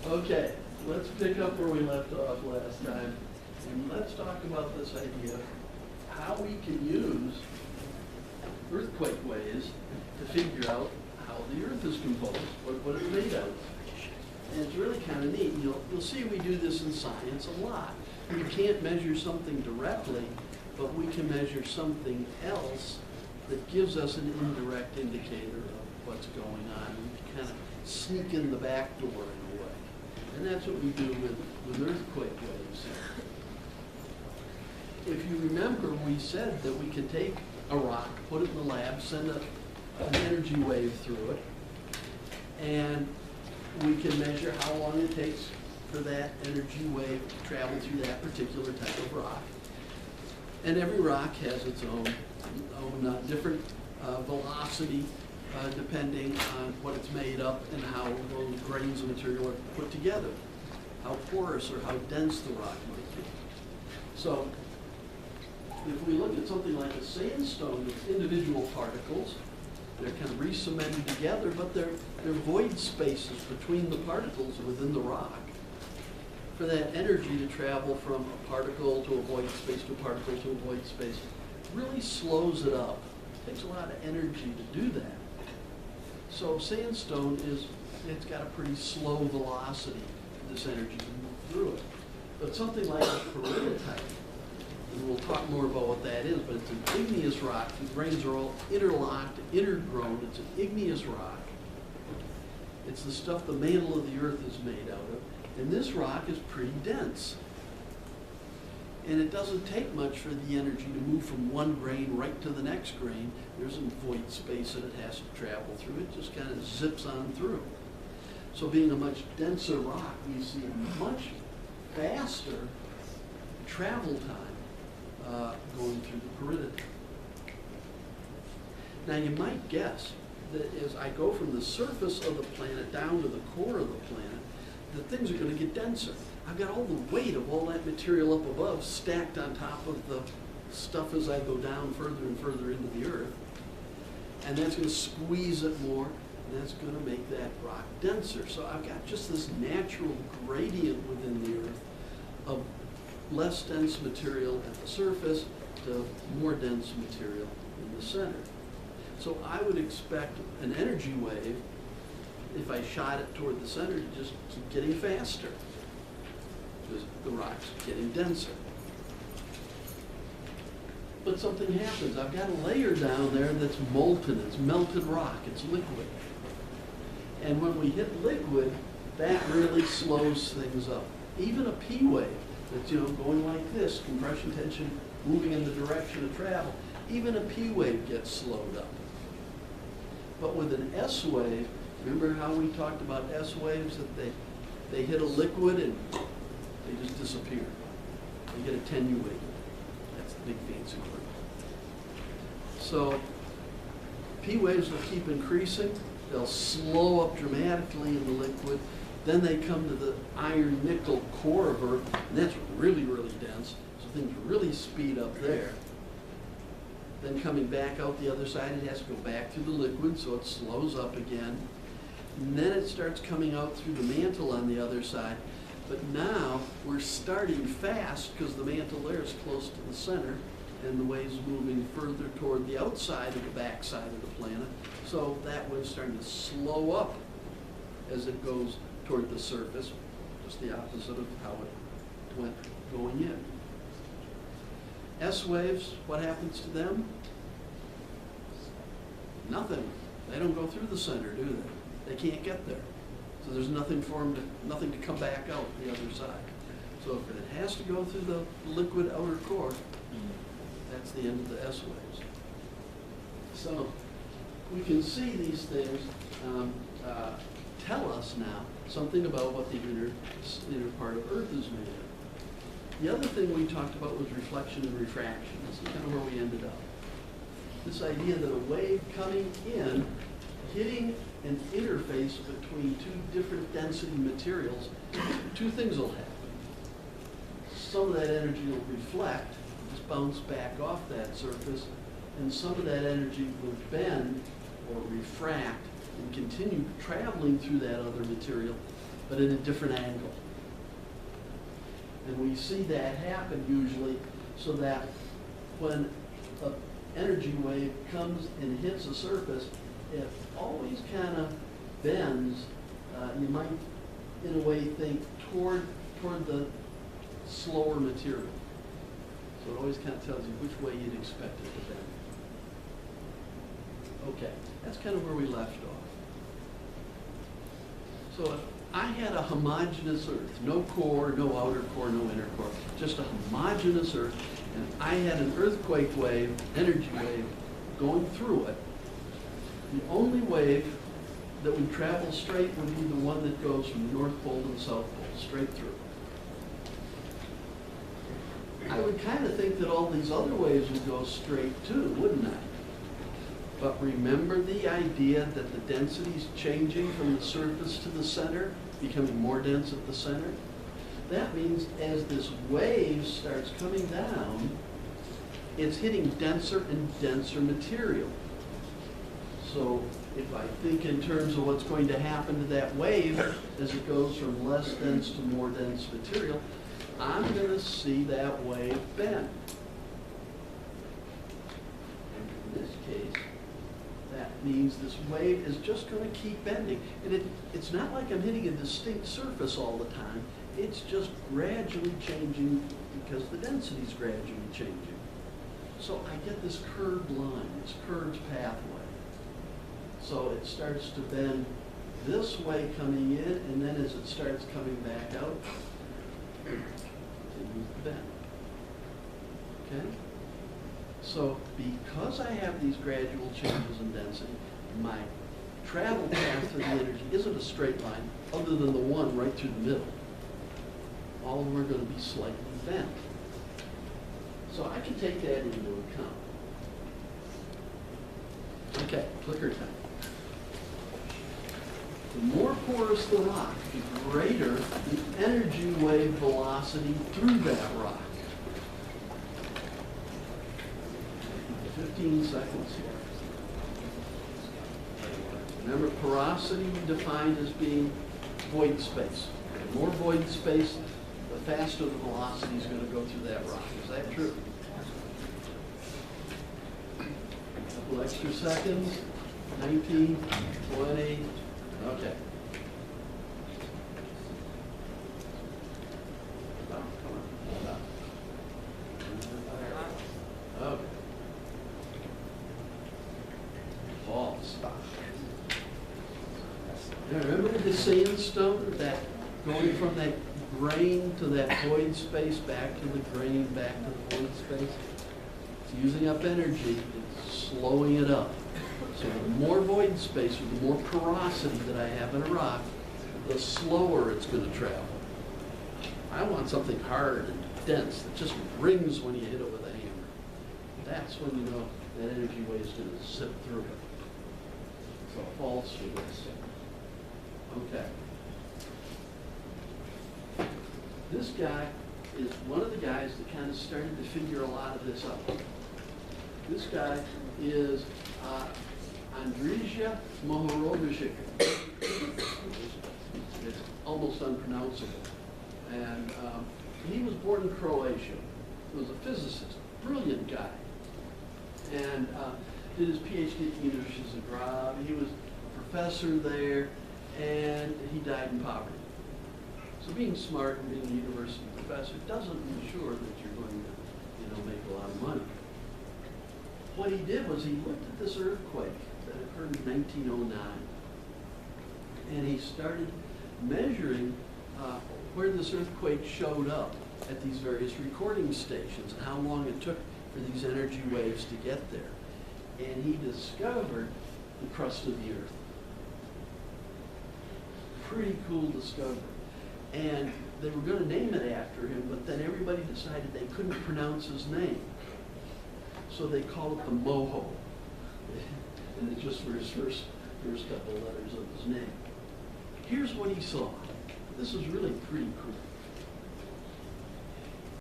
Okay, let's pick up where we left off last time, and let's talk about this idea of how we can use earthquake waves to figure out how the Earth is composed, what it's made out of. And it's really kind of neat. You'll see we do this in science a lot. We can't measure something directly, but we can measure something else that gives us an indirect indicator of what's going on. We kind of sneak in the back door in a way. And that's what we do with earthquake waves. If you remember, we said that we could take a rock, put it in the lab, send an energy wave through it, and we can measure how long it takes for that energy wave to travel through that particular type of rock. And every rock has its own different velocity depending on what it's made up and how those grains of material are put together, how porous or how dense the rock might be. So if we look at something like a sandstone with individual particles, they're kind of re-cemented together, but they're void spaces between the particles within the rock. For that energy to travel from a particle to a void space to a particle to a void space really slows it up. It takes a lot of energy to do that. So sandstone it's got a pretty slow velocity for this energy to move through it. But something like a peridotite, and we'll talk more about what that is, but it's an igneous rock. The grains are all interlocked, intergrown. It's an igneous rock. It's the stuff the mantle of the Earth is made out of. And this rock is pretty dense. And it doesn't take much for the energy to move from one grain right to the next grain. There's a void space that it has to travel through. It just kind of zips on through. So being a much denser rock, we see a much faster travel time going through the peridotite. Now you might guess that as I go from the surface of the planet down to the core of the planet, that things are going to get denser. I've got all the weight of all that material up above stacked on top of the stuff as I go down further and further into the Earth. And that's going to squeeze it more, and that's going to make that rock denser. So I've got just this natural gradient within the Earth of less dense material at the surface to more dense material in the center. So I would expect an energy wave, if I shot it toward the center, to just keep getting faster because the rock's getting denser. But something happens. I've got a layer down there that's molten. It's melted rock. It's liquid. And when we hit liquid, that really slows things up. Even a P wave that's going like this, compression tension moving in the direction of travel, even a P wave gets slowed up. But with an S wave, remember how we talked about S waves, that they hit a liquid and they just disappear. They get attenuated. That's the big fancy word. So P waves will keep increasing. They'll slow up dramatically in the liquid. Then they come to the iron nickel core of Earth, and that's really, really dense. So things really speed up there. Then coming back out the other side, it has to go back through the liquid, so it slows up again. And then it starts coming out through the mantle on the other side. But now we're starting fast because the mantle there is close to the center, and the wave's moving further toward the outside of the back side of the planet. So that wave's starting to slow up as it goes toward the surface, just the opposite of how it went going in. S waves, what happens to them? Nothing. They don't go through the center, do they? They can't get there. So there's nothing for them nothing to come back out the other side. So if it has to go through the liquid outer core, that's the end of the S waves. So we can see these things tell us now something about what the inner part of Earth is made of. The other thing we talked about was reflection and refraction. This is kind of where we ended up. This idea that a wave coming in, hitting an interface between two different density materials, two things will happen. Some of that energy will reflect, just bounce back off that surface, and some of that energy will bend or refract and continue traveling through that other material but at a different angle. And we see that happen usually so that when an energy wave comes and hits a surface, it always kind of bends. You might, in a way, think toward the slower material. So it always kind of tells you which way you'd expect it to bend. Okay, that's kind of where we left off. So if I had a homogeneous Earth, no core, no outer core, no inner core, just a homogeneous Earth, and I had an earthquake wave, energy wave, going through it, the only wave that would travel straight would be the one that goes from the North Pole to the South Pole, straight through. I would kind of think that all these other waves would go straight too, wouldn't I? But remember the idea that the density is changing from the surface to the center, becoming more dense at the center? That means as this wave starts coming down, it's hitting denser and denser material. So if I think in terms of what's going to happen to that wave as it goes from less dense to more dense material, I'm going to see that wave bend. And in this case, that means this wave is just going to keep bending. And it's not like I'm hitting a distinct surface all the time. It's just gradually changing because the density is gradually changing. So I get this curved line, this curved pathway. So it starts to bend this way coming in, and then as it starts coming back out, it continues to bend. Okay? So because I have these gradual changes in density, my travel path to the energy isn't a straight line other than the one right through the middle. All of them are going to be slightly bent. So I can take that into account. Okay, clicker time. The more porous the rock, the greater the energy wave velocity through that rock. 15 seconds here. Remember, porosity we defined as being void space. The more void space, the faster the velocity is going to go through that rock. Is that true? A couple extra seconds. 19, 20. Okay. Oh, come on. Okay. False. Now remember the sandstone, that going from that grain to that void space, back to the grain, back to the void space? It's using up energy, it's slowing it up. So the more void space, or the more porosity that I have in a rock, the slower it's going to travel. I want something hard and dense that just rings when you hit it with a hammer. That's when you know that energy wave is going to zip through it. So false for this. Okay. This guy is one of the guys that kind of started to figure a lot of this out. This guy is Andrija Mohorovic. It's almost unpronounceable. And he was born in Croatia. He was a physicist, brilliant guy. And did his PhD at the University of Zagreb. He was a professor there, and he died in poverty. So being smart and being a university professor doesn't ensure that you're going to, make a lot of money. What he did was he looked at this earthquake that occurred in 1909, and he started measuring where this earthquake showed up at these various recording stations and how long it took for these energy waves to get there. And he discovered the crust of the earth. Pretty cool discovery. And they were going to name it after him, but then everybody decided they couldn't pronounce his name. So they called it the Moho. And it's just for his first couple of letters of his name. Here's what he saw. This is really pretty cool.